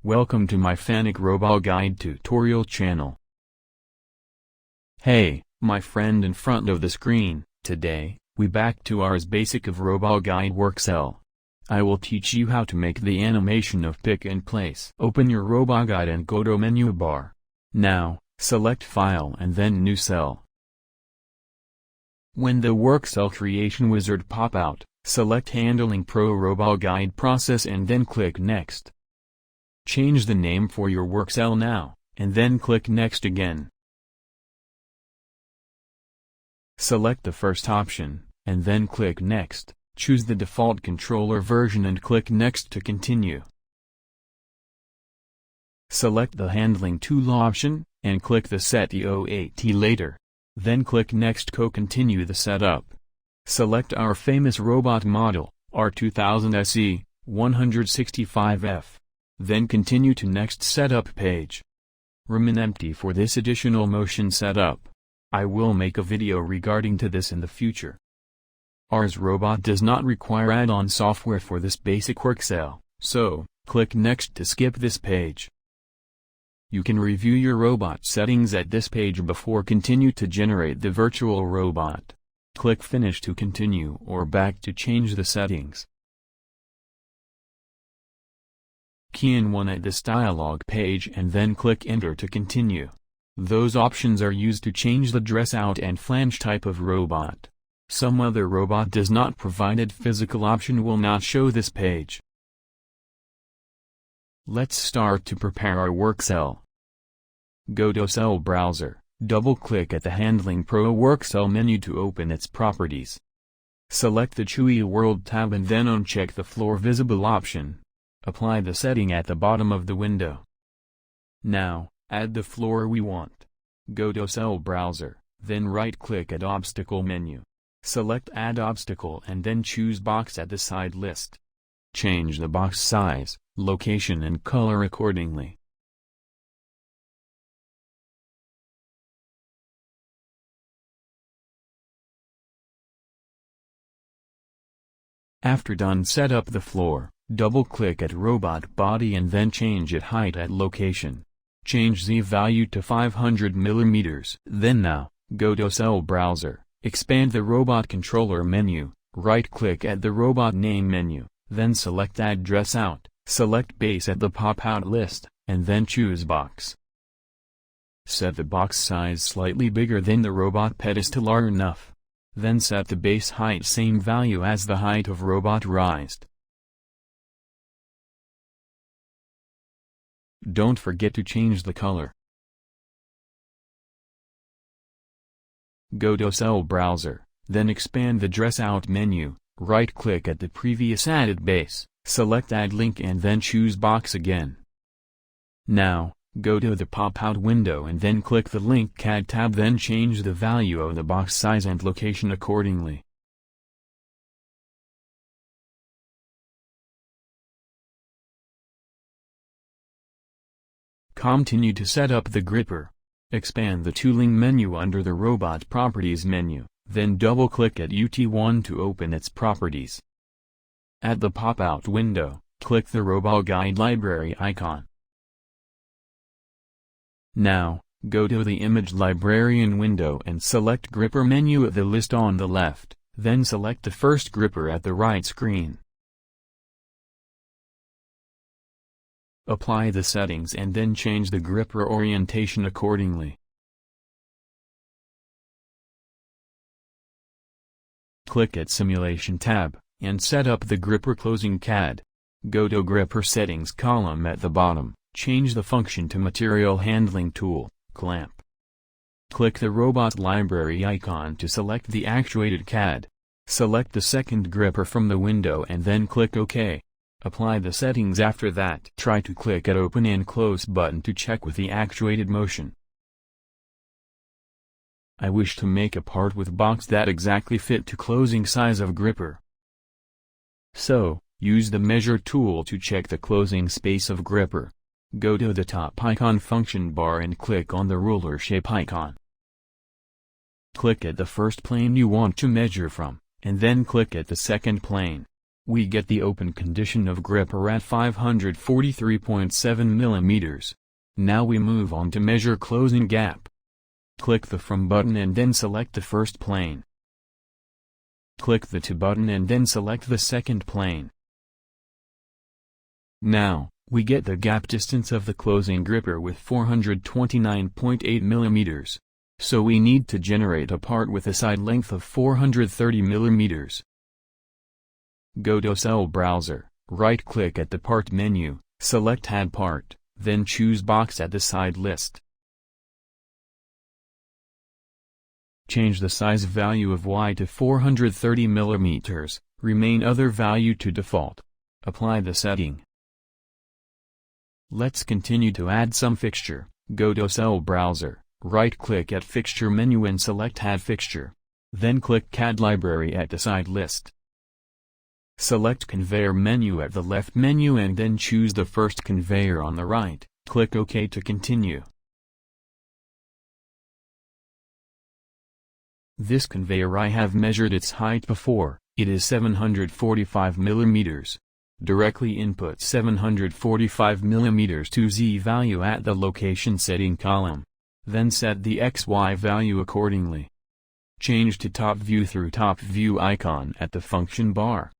Welcome to my Fanuc Roboguide tutorial channel. Hey, my friend in front of the screen, today, we back to ours basic of Roboguide work cell. I will teach you how to make the animation of pick and place. Open your Roboguide and go to menu bar. Now, select File and then New Cell. When the work cell creation wizard pop out, select Handling Pro Roboguide process and then click Next. Change the name for your work cell now, and then click Next again. Select the first option, and then click Next. Choose the default controller version and click Next to continue. Select the Handling Tool option, and click the Set EOAT later. Then click Next to continue the setup. Select our famous robot model, R2000SE, 165F. Then continue to Next Setup page. Remain empty for this additional motion setup. I will make a video regarding to this in the future. Ours robot does not require add-on software for this basic work cell, so, click Next to skip this page. You can review your robot settings at this page before continue to generate the virtual robot. Click Finish to continue or back to change the settings. Key in 1 at this dialog page and then click Enter to continue. Those options are used to change the dress out and flange type of robot. Some other robot does not provided physical option will not show this page. Let's start to prepare our work cell. Go to Cell Browser, double-click at the Handling Pro work cell menu to open its properties. Select the Chewy World tab and then uncheck the Floor Visible option. Apply the setting at the bottom of the window. Now, add the floor we want. Go to Cell Browser, then right-click at Obstacle menu. Select Add Obstacle and then choose Box at the side list. Change the box size, location and color accordingly. After done, set up the floor. Double-click at Robot Body and then change its height at location. Change Z value to 500 mm. Then now, go to Cell Browser, expand the Robot Controller menu, right-click at the Robot Name menu, then select Add Dress Out, select Base at the pop-out list, and then choose Box. Set the box size slightly bigger than the robot pedestal are enough. Then set the base height same value as the height of robot raised. Don't forget to change the color. Go to Cell Browser, then expand the Dress Out menu, right-click at the previous added base, select Add Link and then choose Box again. Now, go to the pop-out window and then click the Link CAD tab, then change the value of the box size and location accordingly. Continue to set up the gripper. Expand the Tooling menu under the Robot Properties menu, then double-click at UT1 to open its properties. At the pop-out window, click the Roboguide library icon. Now, go to the Image Librarian window and select Gripper menu at the list on the left, then select the first gripper at the right screen. Apply the settings and then change the gripper orientation accordingly. Click at Simulation tab, and set up the gripper closing CAD. Go to Gripper Settings column at the bottom, change the function to Material Handling Tool, Clamp. Click the Robot Library icon to select the actuated CAD. Select the second gripper from the window and then click OK. Apply the settings after that. Try to click at Open and Close button to check with the actuated motion. I wish to make a part with box that exactly fit to closing size of gripper. So, use the Measure tool to check the closing space of gripper. Go to the top icon function bar and click on the ruler shape icon. Click at the first plane you want to measure from, and then click at the second plane. we get the open condition of gripper at 543.7 mm. Now we move on to measure closing gap. Click the From button and then select the first plane. Click the To button and then select the second plane. Now, we get the gap distance of the closing gripper with 429.8 mm. So we need to generate a part with a side length of 430 mm. Go to Cell Browser, right-click at the Part menu, select Add Part, then choose Box at the side list. Change the size value of Y to 430 mm, remain other value to default. Apply the setting. Let's continue to add some fixture. Go to Cell Browser, right-click at Fixture menu and select Add Fixture. Then click CAD Library at the side list. Select Conveyor menu at the left menu and then choose the first conveyor on the right. Click OK to continue. This conveyor I have measured its height before, it is 745 mm. Directly input 745 mm to Z value at the location setting column. Then set the XY value accordingly. Change to top view through top view icon at the function bar.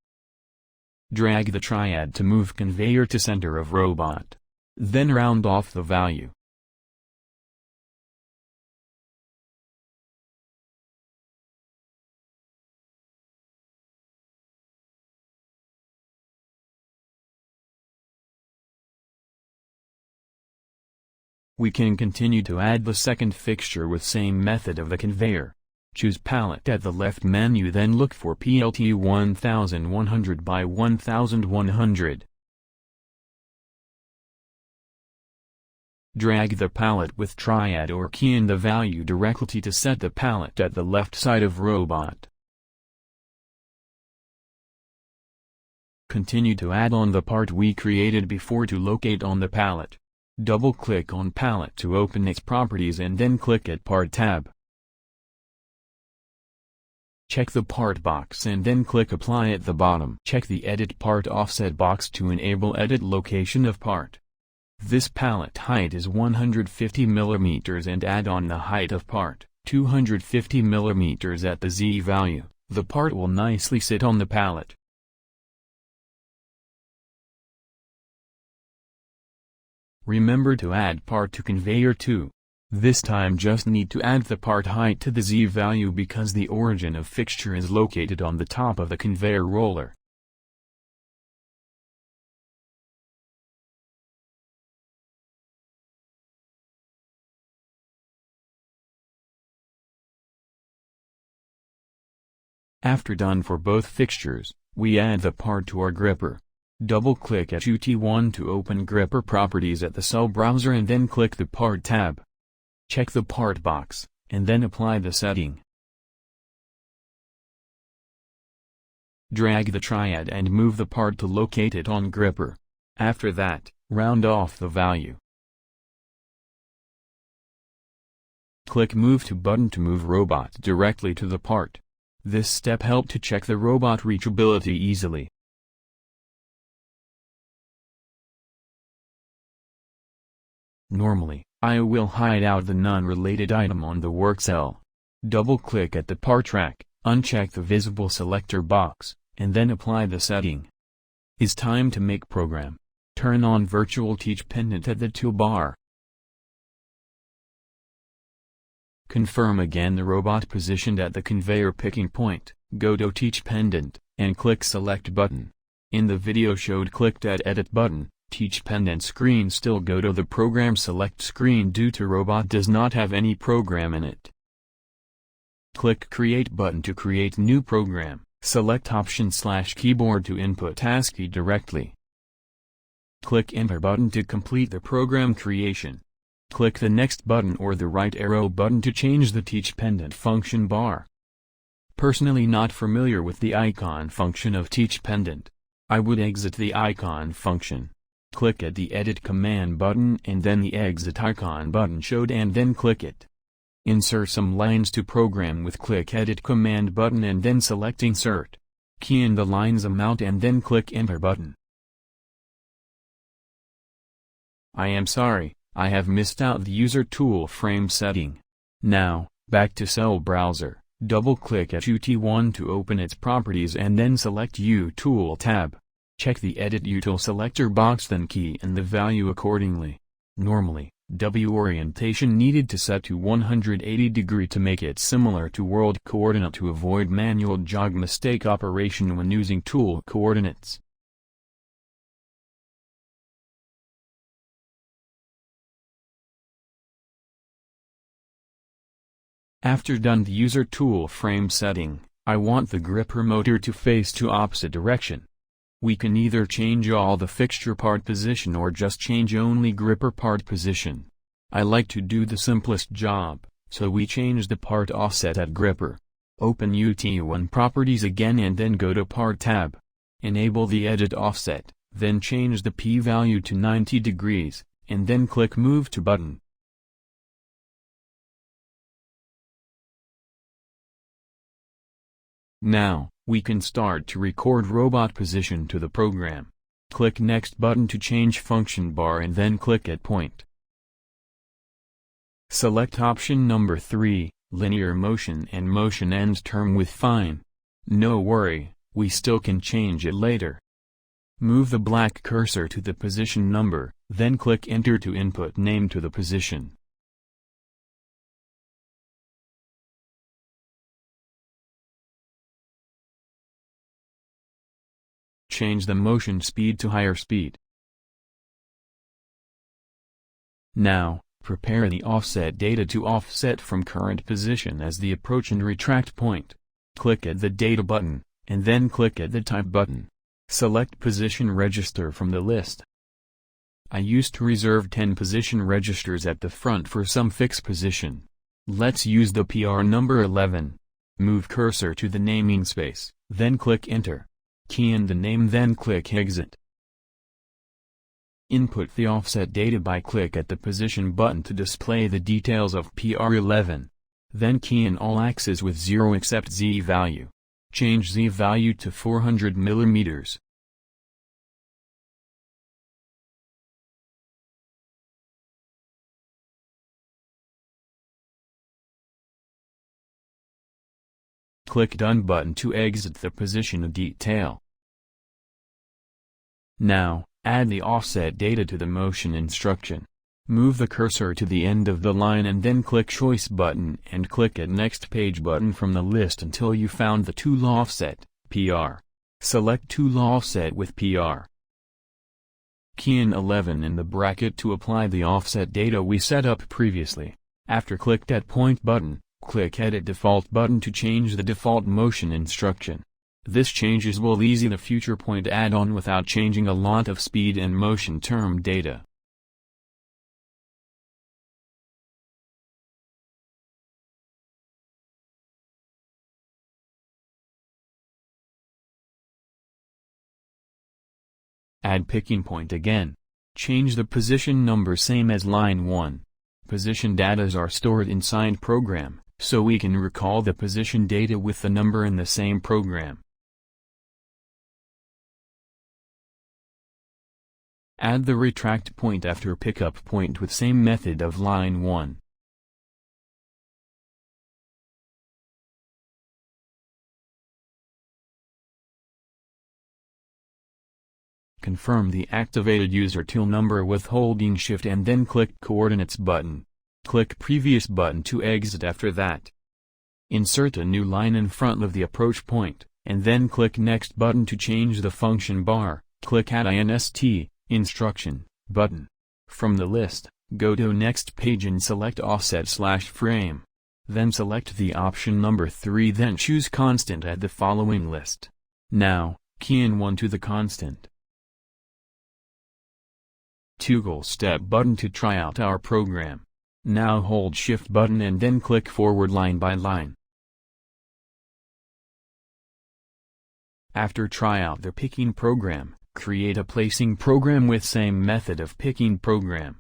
Drag the triad to move conveyor to center of robot. Then round off the value. We can continue to add the second fixture with same method of the conveyor. Choose Pallet at the left menu, then look for PLT 1100 by 1100. Drag the pallet with triad or key in the value directly to set the pallet at the left side of robot. Continue to add on the part we created before to locate on the pallet. Double-click on Pallet to open its properties and then click at Part tab. Check the Part box and then click Apply at the bottom. Check the Edit Part Offset box to enable edit location of part. This pallet height is 150 mm and add on the height of part, 250 mm at the Z value. The part will nicely sit on the pallet. Remember to add part to conveyor 2. This time just need to add the part height to the Z value because the origin of fixture is located on the top of the conveyor roller. After done for both fixtures, we add the part to our gripper. Double-click at UT1 to open gripper properties at the Cell Browser and then click the Part tab. Check the Part box, and then apply the setting. Drag the triad and move the part to locate it on gripper. After that, round off the value. Click Move to button to move robot directly to the part. This step helps to check the robot reachability easily. Normally, I will hide out the non-related item on the work cell. Double-click at the part track, uncheck the visible selector box, and then apply the setting. It's time to make program. Turn on Virtual Teach Pendant at the toolbar. Confirm again the robot positioned at the conveyor picking point. Go to Teach Pendant, and click Select button. In the video showed clicked at Edit button. Teach Pendant screen still go to the Program Select screen due to robot does not have any program in it. Click Create button to create new program. Select Option/Keyboard to input ASCII directly. Click Enter button to complete the program creation. Click the Next button or the right arrow button to change the Teach Pendant function bar. Personally not familiar with the icon function of Teach Pendant. I would exit the icon function. Click at the Edit Command button and then the Exit icon button showed and then click it. Insert some lines to program with click Edit Command button and then select Insert. Key in the line's amount and then click Enter button. I am sorry, I have missed out the user tool frame setting. Now, back to Cell Browser, double-click at UT1 to open its properties and then select UTool tab. Check the Edit Util selector box, then key in the value accordingly. Normally, W orientation needed to set to 180 degree to make it similar to world coordinate to avoid manual jog mistake operation when using tool coordinates. After done the user tool frame setting, I want the gripper motor to face to opposite direction. We can either change all the fixture part position or just change only gripper part position. I like to do the simplest job, so we change the part offset at gripper. Open UT1 properties again and then go to Part tab. Enable the edit offset, then change the p-value to 90 degrees, and then click Move to button. Now, we can start to record robot position to the program. Click Next button to change function bar and then click at point. Select option number 3, linear motion and motion ends term with fine. No worry, we still can change it later. Move the black cursor to the position number, then click Enter to input name to the position. Change the motion speed to higher speed. Now, prepare the offset data to offset from current position as the approach and retract point. Click at the Data button, and then click at the Type button. Select Position Register from the list. I used to reserve 10 position registers at the front for some fixed position. Let's use the PR number 11. Move cursor to the naming space, then click Enter. Key in the name, then click Exit. Input the offset data by click at the Position button to display the details of PR11. Then key in all axes with 0 except Z value. Change Z value to 400 mm. Click Done button to exit the position detail. Now, add the offset data to the motion instruction. Move the cursor to the end of the line and then click Choice button and click at Next Page button from the list until you found the tool offset, PR. Select tool offset with PR. Key in 11 in the bracket to apply the offset data we set up previously. After click at Point button, click Edit Default button to change the default motion instruction. This changes will easy the future point add-on without changing a lot of speed and motion term data. Add picking point again. Change the position number same as line 1. Position datas are stored inside program, so we can recall the position data with the number in the same program. Add the retract point after pickup point with same method of line 1. Confirm the activated user tool number with holding Shift and then click Coordinates button. Click Previous button to exit after that. Insert a new line in front of the approach point, and then click Next button to change the function bar. Click Add INST, Instruction, button. From the list, go to Next Page and select Offset/Frame. Then select the option number 3, then choose Constant at the following list. Now, key in 1 to the constant. Toggle Step button to try out our program. Now hold Shift button and then click Forward line by line. After try out the picking program, create a placing program with same method of picking program.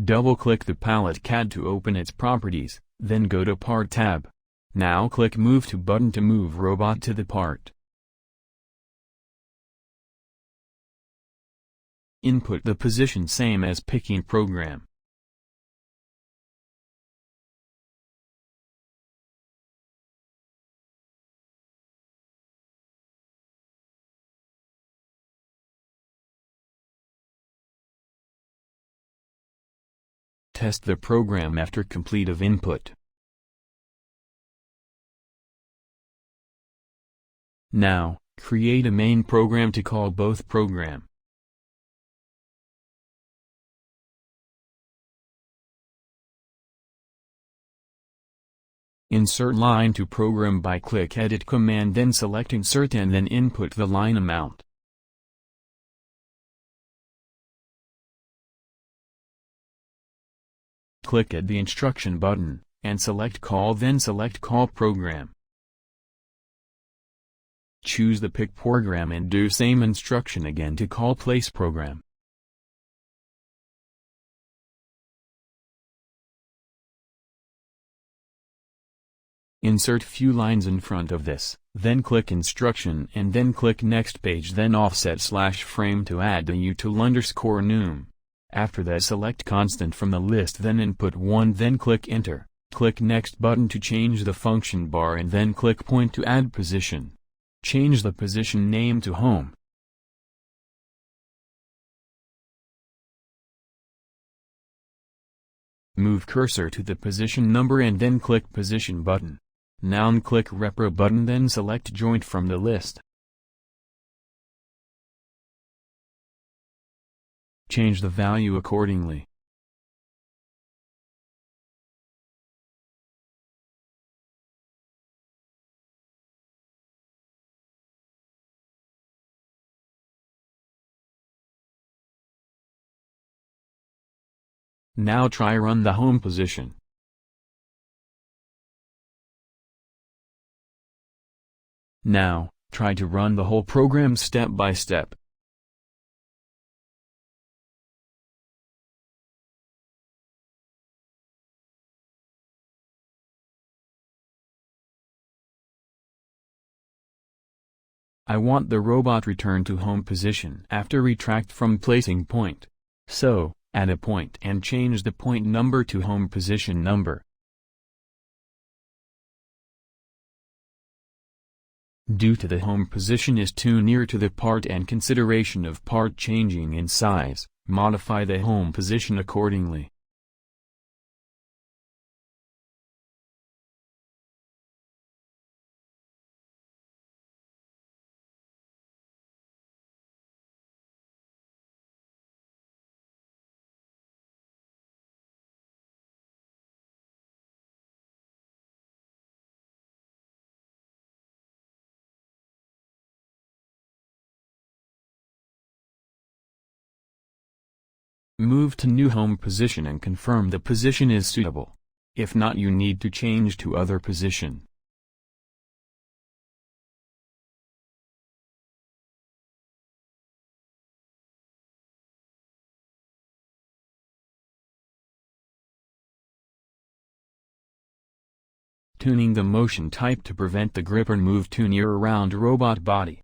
Double-click the Pallet CAD to open its properties, then go to Part tab. Now click Move to button to move robot to the part. Input the position same as picking program. Test the program after complete of input. Now, create a main program to call both program. Insert line to program by click Edit command, then select Insert and then input the line amount. Click Add the instruction button, and select Call, then select Call Program. Choose the pick program and do same instruction again to call Place Program. Insert few lines in front of this, then click Instruction and then click Next Page, then Offset /frame to add the util_num. After that select Constant from the list, then input 1, then click Enter. Click Next button to change the function bar and then click Point to add position. Change the position name to Home. Move cursor to the position number and then click Position button. Now click Repro button, then select Joint from the list. Change the value accordingly. Now try run the home position. Now, try to run the whole program step by step. I want the robot return to home position after retract from placing point. So, add a point and change the point number to home position number. Due to the home position is too near to the part and consideration of part changing in size, modify the home position accordingly. Move to new home position and confirm the position is suitable. If not, you need to change to other position. Tuning the motion type to prevent the gripper move too near around robot body.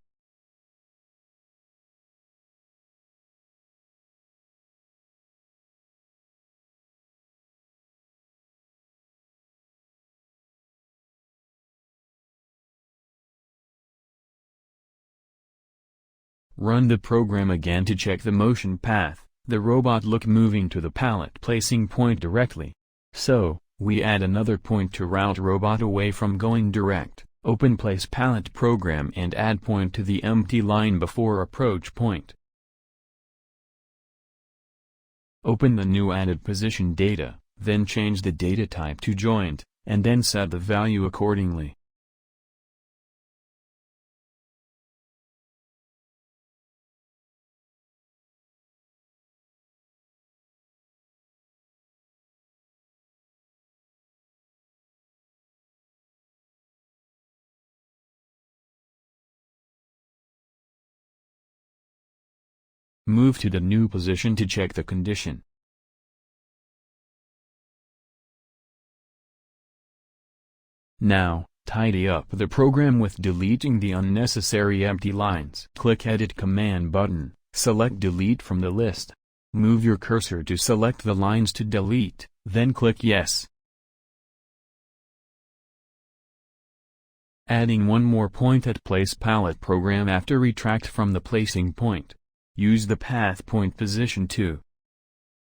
Run the program again to check the motion path, the robot look moving to the pallet placing point directly. So, we add another point to route robot away from going direct. Open Place Pallet program and add point to the empty line before approach point. Open the new added position data, then change the data type to joint, and then set the value accordingly. Move to the new position to check the condition. Now, tidy up the program with deleting the unnecessary empty lines. Click Edit Command button, select Delete from the list. Move your cursor to select the lines to delete, then click Yes. Adding one more point at Place Pallet program after retract from the placing point. Use the path point position 2.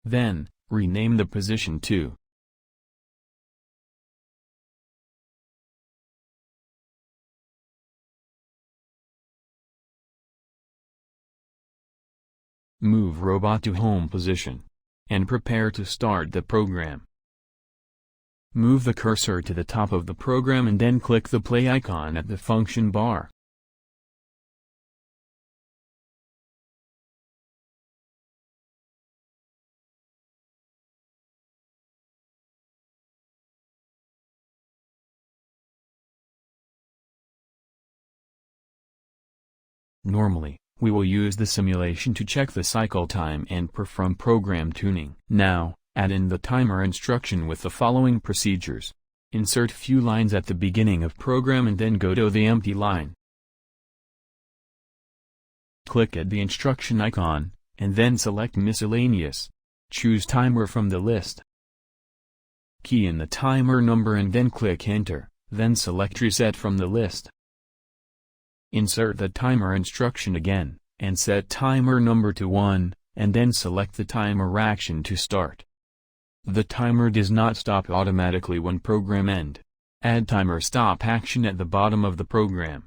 Then, rename the position to Move robot to home position. And prepare to start the program. Move the cursor to the top of the program and then click the play icon at the function bar. Normally, we will use the simulation to check the cycle time and perform program tuning. Now, add in the timer instruction with the following procedures. Insert few lines at the beginning of program and then go to the empty line. Click at the instruction icon, and then select Miscellaneous. Choose Timer from the list. Key in the timer number and then click Enter, then select Reset from the list. Insert the timer instruction again, and set timer number to 1, and then select the timer action to start. The timer does not stop automatically when program end. Add timer stop action at the bottom of the program.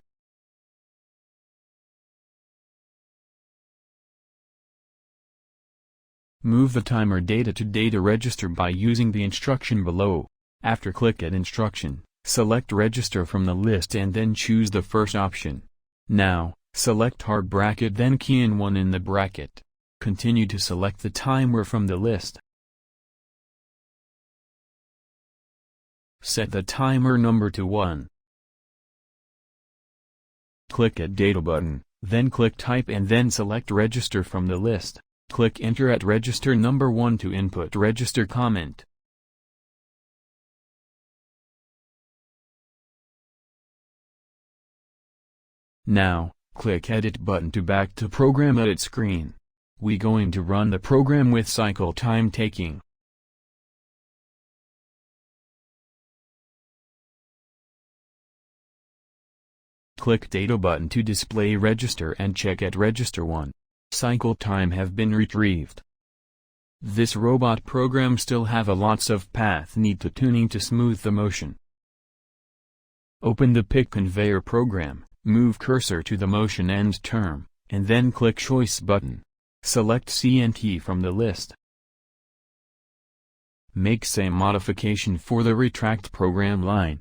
Move the timer data to data register by using the instruction below. After click at instruction, select register from the list and then choose the first option. Now, select hard bracket then key in 1 in the bracket. Continue to select the timer from the list. Set the timer number to 1. Click at Data button, then click Type and then select Register from the list. Click Enter at register number 1 to input register comment. Now, click Edit button to back to Program Edit screen. We going to run the program with cycle time taking. Click Data button to display register and check at register 1. Cycle time have been retrieved. This robot program still have a lots of path need to tuning to smooth the motion. Open the pick conveyor program, move cursor to the motion end term, and then click Choice button. Select CNT from the list. Make same modification for the retract program line.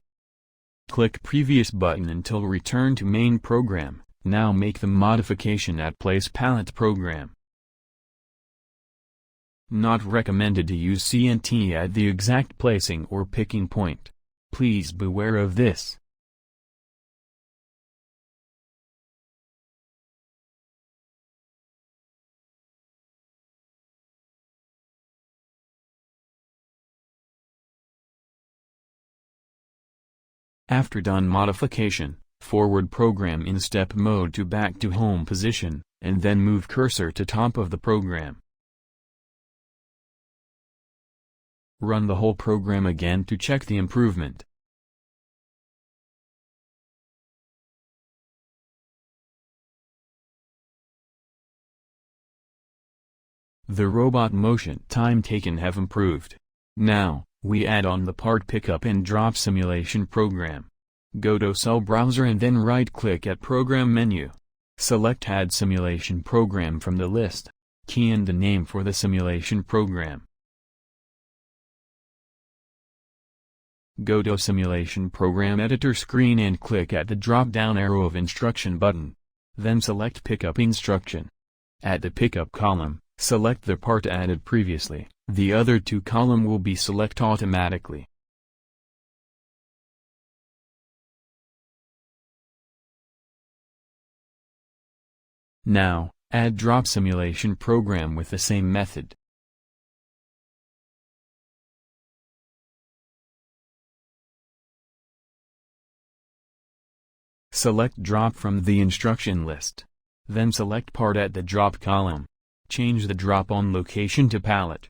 Click Previous button until return to main program. Now make the modification at Place Pallet program. Not recommended to use CNT at the exact placing or picking point. Please beware of this. After done modification, forward program in step mode to back to home position, and then move cursor to top of the program. Run the whole program again to check the improvement. The robot motion time taken have improved. Now, we add on the part pickup and drop simulation program. Go to Cell Browser and then right-click at Program menu. Select Add Simulation Program from the list. Key in the name for the simulation program. Go to Simulation Program Editor screen and click at the drop-down arrow of Instruction button. Then select Pickup Instruction. At the Pickup column, select the part added previously. The other two column will be select automatically. Now, add drop simulation program with the same method. Select Drop from the instruction list. Then select Part at the drop column. Change the drop-on location to Pallet.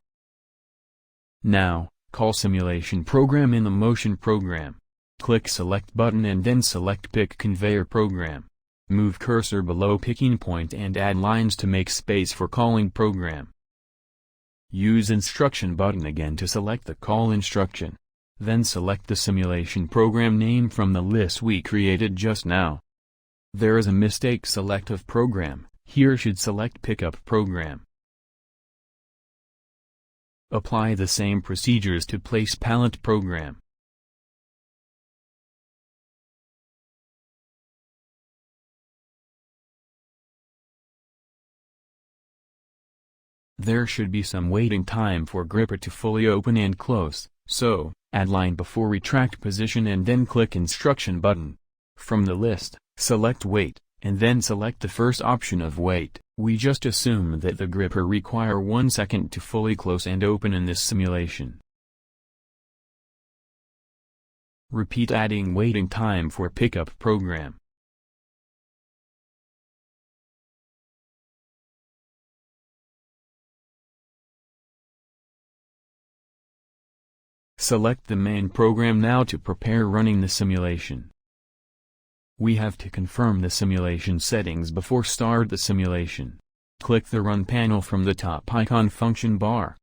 Now, call Simulation Program in the Motion program. Click Select button and then select Pick Conveyor Program. Move cursor below picking point and add lines to make space for calling program. Use Instruction button again to select the call instruction. Then select the simulation program name from the list we created just now. There is a mistake, select of program, here should select Pickup Program. Apply the same procedures to place Pallet program. There should be some waiting time for gripper to fully open and close, so, add line before retract position and then click Instruction button. From the list, select Wait, and then select the first option of Wait. We just assume that the gripper require 1 second to fully close and open in this simulation. Repeat adding waiting time for Pickup Program. Select the main program now to prepare running the simulation. We have to confirm the simulation settings before start the simulation. Click the Run panel from the top icon function bar.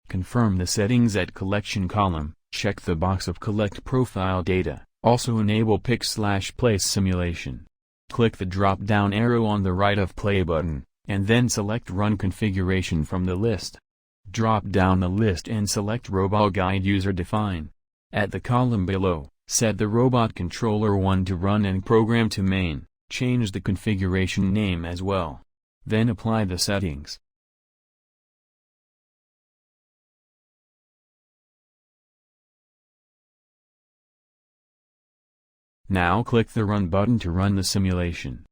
Confirm the settings at Collection column, check the box of Collect Profile Data, also enable Pick/Place Simulation. Click the drop-down arrow on the right of Play button, and then select Run Configuration from the list. Drop down the list and select Roboguide User Define. At the column below, set the Robot Controller 1 to run and program to main, change the configuration name as well. Then apply the settings. Now click the Run button to run the simulation.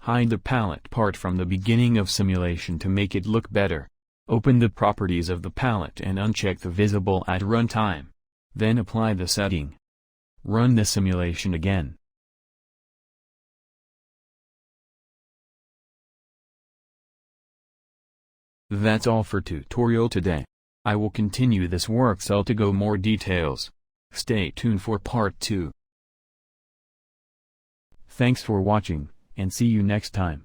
Hide the pallet part from the beginning of simulation to make it look better. Open the properties of the pallet and uncheck the Visible at Runtime. Then apply the setting. Run the simulation again. That's all for tutorial today. I will continue this work cell to go more details. Stay tuned for part 2. Thanks for watching, and see you next time.